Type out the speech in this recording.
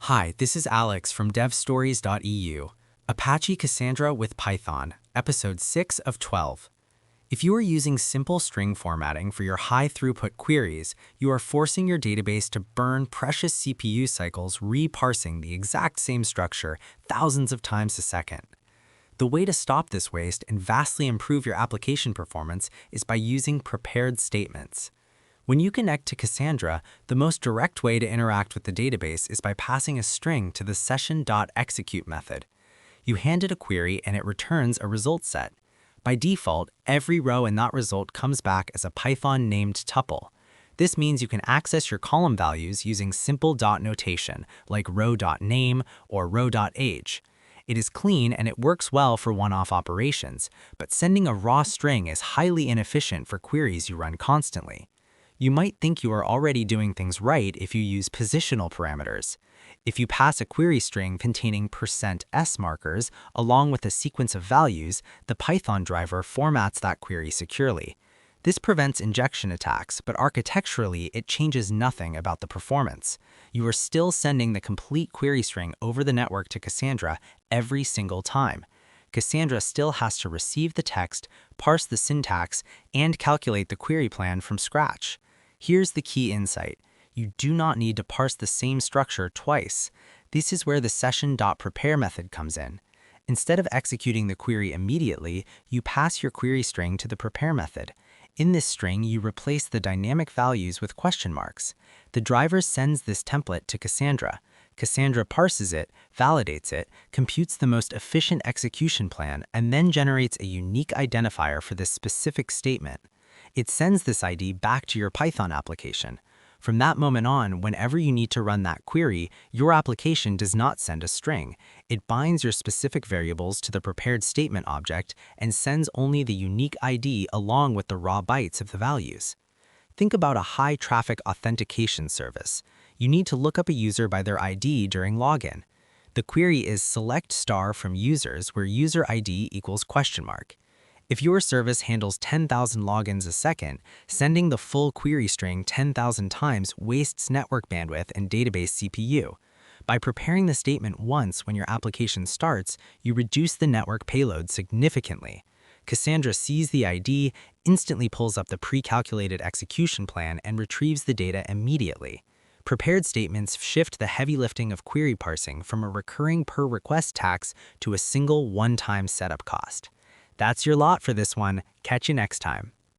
Hi, this is Alex from devstories.eu. Apache Cassandra with Python, episode 6 of 12. If you are using simple string formatting for your high-throughput queries, you are forcing your database to burn precious CPU cycles reparsing the exact same structure thousands of times a second. The way to stop this waste and vastly improve your application performance is by using prepared statements. When you connect to Cassandra, the most direct way to interact with the database is by passing a string to the session.execute method. You hand it a query and it returns a result set. By default, every row in that result comes back as a Python named tuple. This means you can access your column values using simple dot notation like row.name or row.age. It is clean and it works well for one-off operations, but sending a raw string is highly inefficient for queries you run constantly. You might think you are already doing things right if you use positional parameters. If you pass a query string containing %s markers along with a sequence of values, the Python driver formats that query securely. This prevents injection attacks, but architecturally it changes nothing about the performance. You are still sending the complete query string over the network to Cassandra every single time. Cassandra still has to receive the text, parse the syntax, and calculate the query plan from scratch. Here's the key insight. You do not need to parse the same structure twice. This is where the session.prepare method comes in. Instead of executing the query immediately, you pass your query string to the prepare method. In this string, you replace the dynamic values with question marks. The driver sends this template to Cassandra. Cassandra parses it, validates it, computes the most efficient execution plan, and then generates a unique identifier for this specific statement. It sends this ID back to your Python application. From that moment on, whenever you need to run that query, your application does not send a string. It binds your specific variables to the prepared statement object and sends only the unique ID along with the raw bytes of the values. Think about a high-traffic authentication service. You need to look up a user by their ID during login. The query is select star from users where user ID equals question mark. If your service handles 10,000 logins a second, sending the full query string 10,000 times wastes network bandwidth and database CPU. By preparing the statement once when your application starts, you reduce the network payload significantly. Cassandra sees the ID, instantly pulls up the pre-calculated execution plan, and retrieves the data immediately. Prepared statements shift the heavy lifting of query parsing from a recurring per-request tax to a single one-time setup cost. That's your lot for this one. Catch you next time.